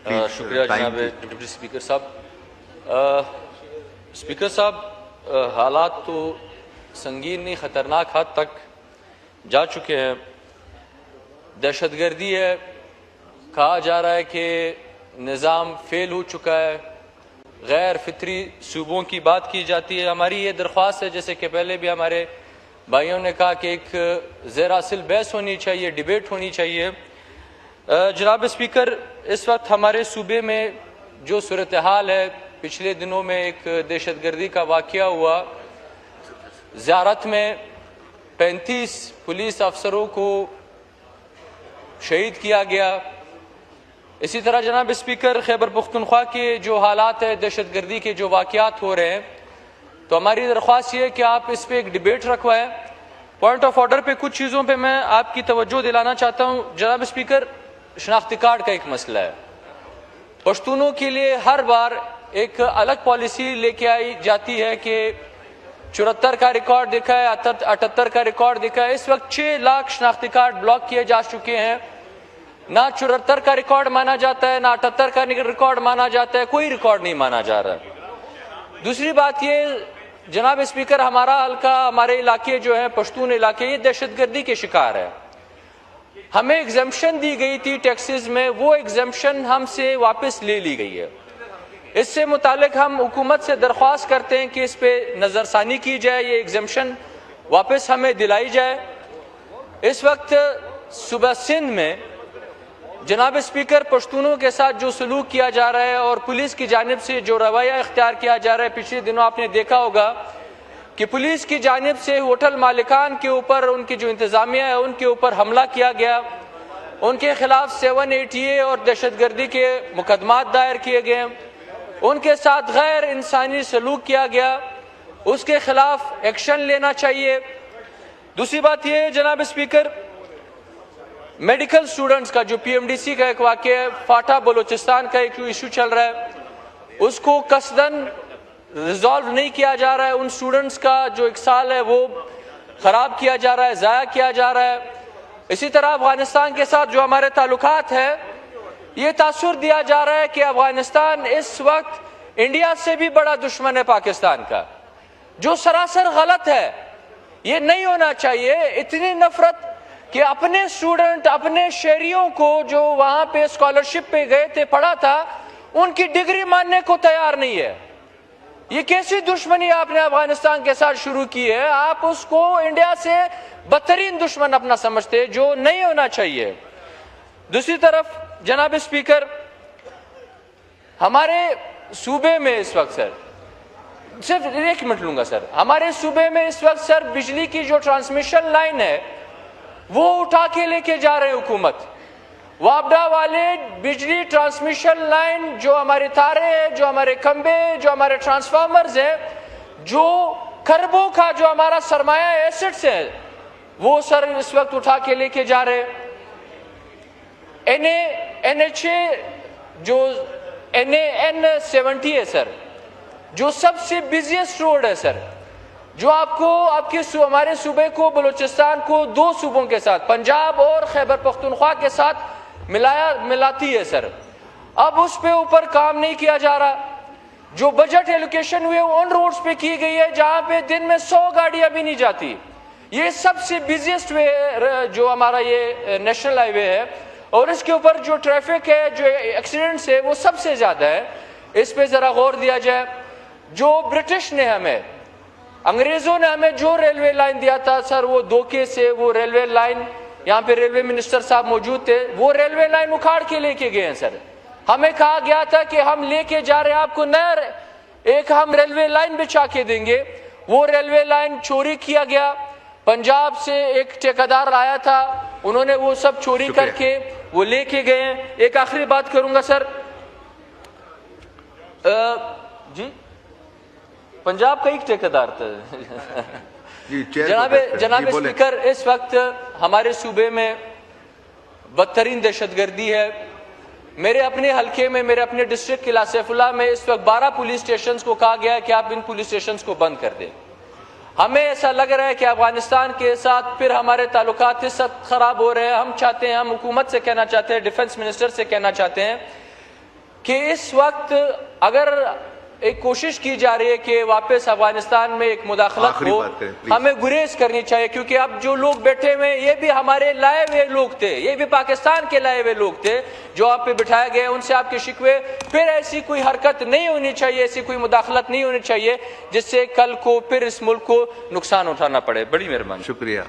शुक्रिया जनाब deputy speaker साहब। स्पीकर साहब, हालात तो संगीन नहीं ख़तरनाक हद तक जा चुके हैं। दहशतगर्दी है, कहा जा रहा है कि निज़ाम फेल हो चुका है, गैर फितरी सूबों की बात की जाती है। हमारी ये दरख्वास्त है, जैसे कि पहले भी हमारे भाइयों ने कहा कि एक ज़ेर हासिल बहस होनी चाहिए, डिबेट होनी चाहिए। जनाब स्पीकर, इस वक्त हमारे सूबे में जो सूरत हाल है, पिछले दिनों में एक दहशतगर्दी का वाक़या हुआ। ज़ियारत में 35 पुलिस अफसरों को शहीद किया गया। इसी तरह जनाब स्पीकर, खैबर पख्तूनख्वा के जो हालात है, दहशतगर्दी के जो वाक़यात हो रहे हैं, तो हमारी दरख्वास्त ये है कि आप इस पर एक डिबेट रखवाएं। पॉइंट ऑफ ऑर्डर पे कुछ चीज़ों पे मैं आपकी तवज्जो दिलाना चाहता हूँ। जनाब स्पीकर, शनाख्ती कार्ड का एक मसला है। पश्तूनों के लिए हर बार एक अलग पॉलिसी लेके आई जाती है कि 74 का रिकॉर्ड देखा है, 78 का रिकॉर्ड देखा है। इस वक्त 6 लाख शनाख्ती कार्ड ब्लॉक किए जा चुके हैं। ना 74 का रिकॉर्ड माना जाता है, ना 78 का रिकॉर्ड माना जाता है, कोई रिकॉर्ड नहीं माना जा रहा। दूसरी बात ये जनाब स्पीकर, हमारा हल्का, हमारे इलाके जो है पश्तून इलाके, ये दहशतगर्दी के शिकार है। हमें एग्जम्पशन दी गई थी टैक्सेस में, वो एग्जम्पशन हमसे वापस ले ली गई है। इससे मुतालिक हम हुकूमत से दरख्वास्त करते हैं कि इस पे नज़रसानी की जाए, ये एग्जम्पशन वापस हमें दिलाई जाए। इस वक्त सुबह सिंध में जनाब स्पीकर, पश्तूनों के साथ जो सलूक किया जा रहा है और पुलिस की जानिब से जो रवैया इख्तियार किया जा रहा है, पिछले दिनों आपने देखा होगा कि पुलिस की जानिब से होटल मालिकान के ऊपर, उनकी जो इंतजामिया है उनके ऊपर हमला किया गया। उनके खिलाफ 780 और दहशतगर्दी के मुकदमात दायर किए गए। उनके साथ गैर इंसानी सलूक किया गया, उसके खिलाफ एक्शन लेना चाहिए। दूसरी बात यह है जनाब स्पीकर, मेडिकल स्टूडेंट्स का जो PMDC का एक वाक़या है, फाटा बलोचिस्तान का एक इशू चल रहा है, उसको कसदन रिजॉल्व नहीं किया जा रहा है। उन स्टूडेंट्स का जो 1 साल है वो खराब किया जा रहा है, ज़ाया किया जा रहा है। इसी तरह अफगानिस्तान के साथ जो हमारे ताल्लुकात है, ये तासुर दिया जा रहा है कि अफगानिस्तान इस वक्त इंडिया से भी बड़ा दुश्मन है पाकिस्तान का, जो सरासर गलत है। ये नहीं होना चाहिए। इतनी नफरत कि अपने स्टूडेंट, अपने शहरियों को जो वहां पे स्कॉलरशिप पे गए थे, पढ़ा था, उनकी डिग्री मानने को तैयार नहीं है। ये कैसी दुश्मनी आपने अफगानिस्तान के साथ शुरू की है? आप उसको इंडिया से बदतरीन दुश्मन अपना समझते हैं, जो नहीं होना चाहिए। दूसरी तरफ जनाब स्पीकर, हमारे सूबे में इस वक्त सर, सिर्फ 1 मिनट लूंगा सर, हमारे सूबे में इस वक्त सर बिजली की जो ट्रांसमिशन लाइन है वो उठा के लेके जा रहे हैं हुकूमत। वापडा वाले बिजली ट्रांसमिशन लाइन, जो हमारे तारे हैं, जो हमारे खंबे, जो हमारे ट्रांसफार्मर्स हैं, जो खरबों का जो हमारा सरमाया एसेट्स है, वो सर इस वक्त उठा के लेके जा रहे हैं। NHA जो NA-N70 है सर, जो सबसे बिजिएस्ट रोड है सर, जो आपको हमारे सूबे को, बलूचिस्तान को 2 सूबों के साथ, पंजाब और खैबर पख्तूनख्वा के साथ मिलाती है सर। अब उस पे ऊपर काम नहीं किया जा रहा। जो बजट एलोकेशन हुए उन रोड्स पे की गई है जहां पे दिन में 100 गाड़ियां भी नहीं जाती। ये सबसे बिजिएस्ट वे जो हमारा ये नेशनल हाईवे है, और इसके ऊपर जो ट्रैफिक है, जो एक्सीडेंट्स है, वो सबसे ज्यादा है। इस पे जरा गौर दिया जाए। जो ब्रिटिश ने हमें, अंग्रेजों ने हमें जो रेलवे लाइन दिया था सर, वो धोखे से वो रेलवे लाइन, यहाँ पे रेलवे मिनिस्टर साहब मौजूद थे, वो रेलवे लाइन उखाड़ के लेके गए हैं सर। हमें कहा गया था कि हम लेके जा रहे हैं आपको नया एक हम रेलवे लाइन बिछा के देंगे। वो रेलवे लाइन चोरी किया गया। पंजाब से एक ठेकेदार आया था, उन्होंने वो सब चोरी करके वो लेके गए। एक आखिरी बात करूंगा सर, जी पंजाब का एक ठेकेदार था जनाब स्पीकर, इस वक्त हमारे सूबे में बदतरीन दहशतगर्दी है। मेरे अपने हल्के में, मेरे अपने डिस्ट्रिक्ट किला सैफुल्लाह में इस वक्त 12 पुलिस स्टेशंस को कहा गया है कि आप इन पुलिस स्टेशंस को बंद कर दें। हमें ऐसा लग रहा है कि अफगानिस्तान के साथ फिर हमारे ताल्लुकात इस वक्त खराब हो रहे हैं। हम चाहते हैं, हम हुकूमत से कहना चाहते हैं, डिफेंस मिनिस्टर से कहना चाहते हैं कि इस वक्त अगर एक कोशिश की जा रही है कि वापस अफगानिस्तान में एक मुदाखलत हो, हमें गुरेज करनी चाहिए, क्योंकि अब जो लोग बैठे हुए ये भी हमारे लाए हुए लोग थे, ये भी पाकिस्तान के लाए हुए लोग थे जो आप पे बिठाए गए, उनसे आपके शिकवे। फिर ऐसी कोई हरकत नहीं होनी चाहिए, ऐसी कोई मुदाखलत नहीं होनी चाहिए जिससे कल को फिर इस मुल्क को नुकसान उठाना पड़े। बड़ी मेहरबानी। शुक्रिया।